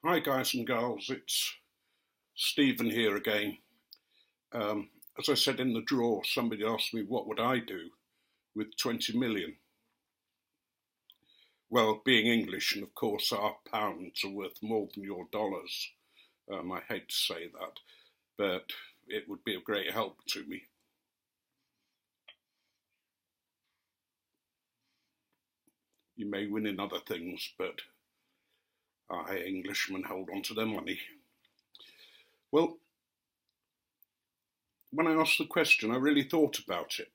Hi guys and girls, it's Stephen here again. As I said in the draw, somebody asked me what would I do with 20 million. Well, being English, and of course our pounds are worth more than your dollars. I hate to say that, but it would be of great help to me. You may win in other things, but I, Englishmen, hold on to their money. Well, when I asked the question, I really thought about it,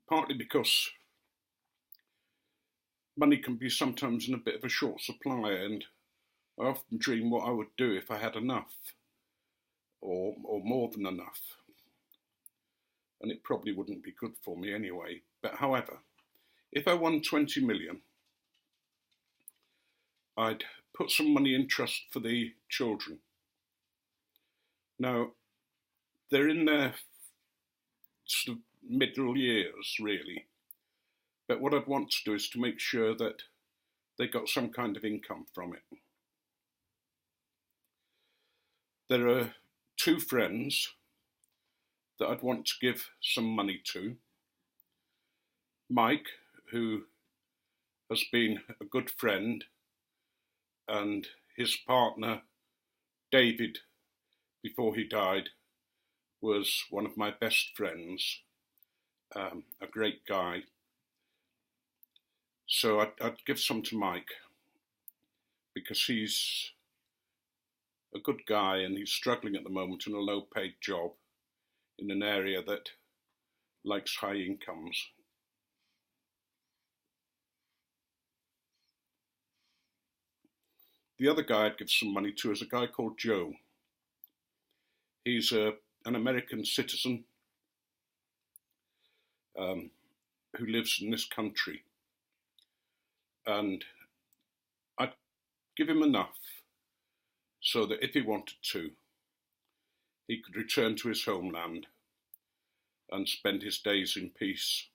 partly because money can be sometimes in a bit of a short supply, and I often dream what I would do if I had enough, or more than enough. And it probably wouldn't be good for me anyway. But however, if I won 20 million, I'd put some money in trust for the children. Now, they're in their sort of middle years, really. But what I'd want to do is to make sure that they got some kind of income from it. There are two friends that I'd want to give some money to. Mike, who has been a good friend, and his partner, David, before he died, was one of my best friends, a great guy. So I'd give some to Mike, because he's a good guy and he's struggling at the moment in a low-paid job in an area that likes high incomes. The other guy I'd give some money to is a guy called Joe. He's an American citizen who lives in this country, and I'd give him enough so that if he wanted to, he could return to his homeland and spend his days in peace,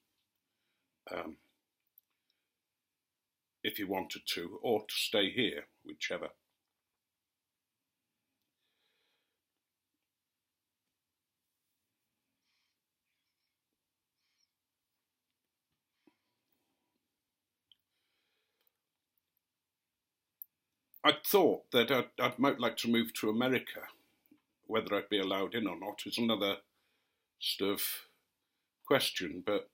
if he wanted to, or to stay here, whichever. I'd thought that I might like to move to America. Whether I'd be allowed in or not is another sort of question, but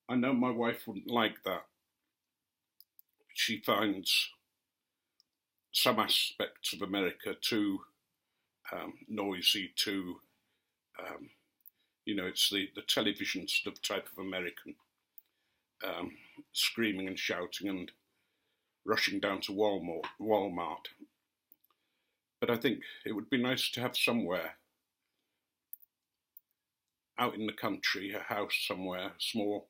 I know my wife wouldn't like that. She finds some aspects of America too noisy, too, it's the television sort of type of American, screaming and shouting and rushing down to Walmart. But I think it would be nice to have somewhere out in the country, a house somewhere, small,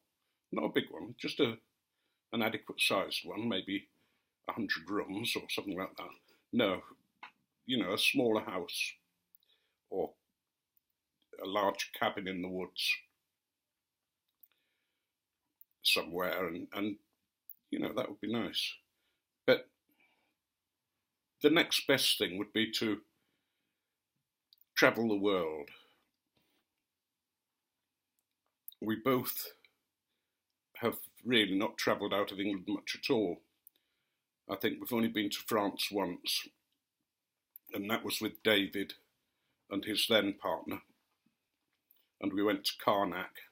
not a big one, just an adequate sized one, maybe 100 rooms or something like that. No, a smaller house or a large cabin in the woods somewhere, and that would be nice. But the next best thing would be to travel the world. We both have really not travelled out of England much at all. I think we've only been to France once, and that was with David and his then partner, and we went to Karnak,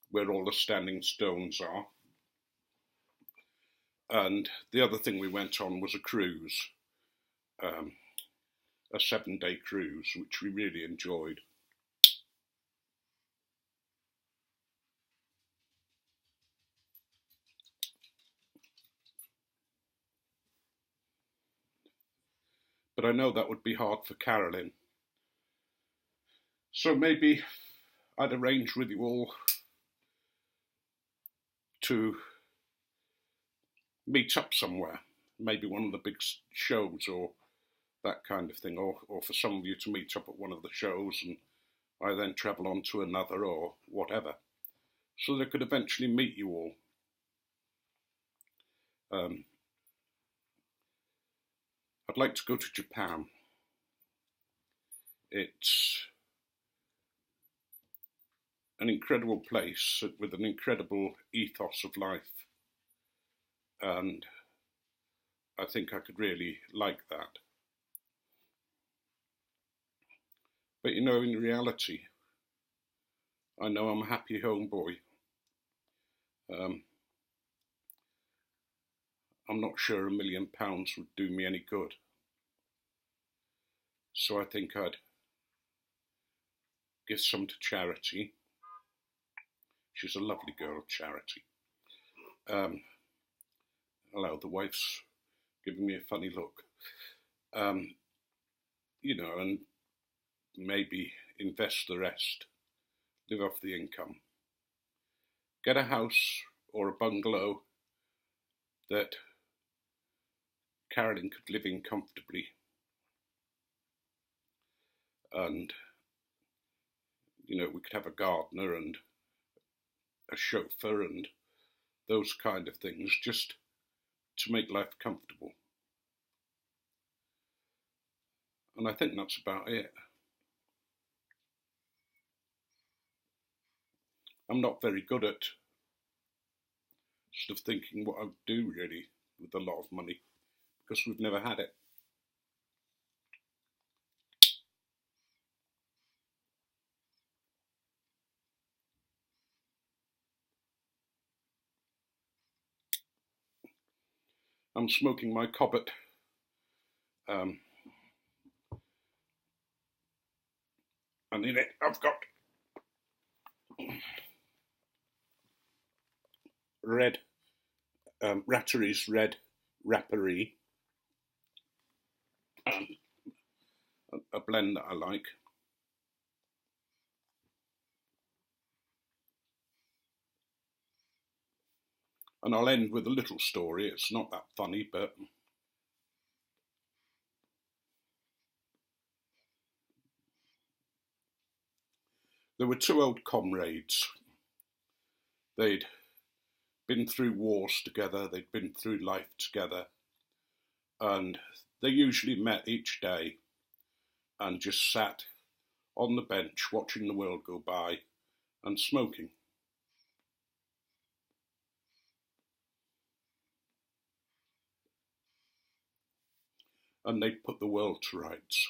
where all the standing stones are. And the other thing we went on was a cruise, a 7-day cruise, which we really enjoyed. But I know that would be hard for Carolyn. So maybe I'd arrange with you all to meet up somewhere, maybe one of the big shows or that kind of thing, or for some of you to meet up at one of the shows and I then travel on to another or whatever, so that I could eventually meet you all. I'd like to go to Japan. It's an incredible place with an incredible ethos of life, and I think I could really like that. But you know, in reality, I know I'm a happy homeboy. I'm not sure £1 million would do me any good. So I think I'd give some to Charity. She's a lovely girl, Charity. Hello, the wife's giving me a funny look. You know, and maybe invest the rest, live off the income. Get a house or a bungalow that Carolyn could live in comfortably. And, you know, we could have a gardener and a chauffeur and those kind of things, just to make life comfortable. And I think that's about it. I'm not very good at sort of thinking what I would do really with a lot of money, because we've never had it. I'm smoking my Cobbett. And in it I've got red, Rattery's Red Rapparee, a blend that I like. And I'll end with a little story. It's not that funny, but there were two old comrades. They'd been through wars together, they'd been through life together, and they usually met each day and just sat on the bench watching the world go by and smoking. And they'd put the world to rights.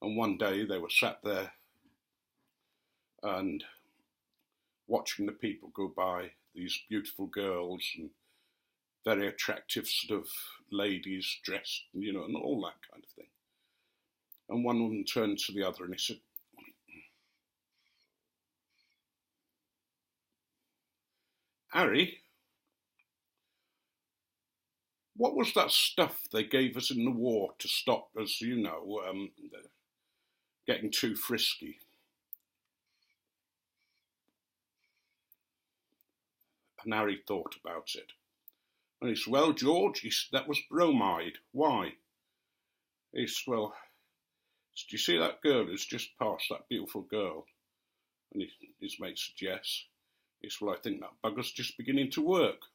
And one day they were sat there and watching the people go by, these beautiful girls and very attractive sort of ladies dressed, you know, and all that kind of thing. And one of them turned to the other and he said, "Harry, what was that stuff they gave us in the war to stop us, you know, getting too frisky?" And Harry thought about it. And he said, "Well, George," he said, "that was bromide. Why?" He said, "Well, do you see that girl who's just passed, that beautiful girl?" And his mate said, "Yes." He said, "Well, I think that bugger's just beginning to work."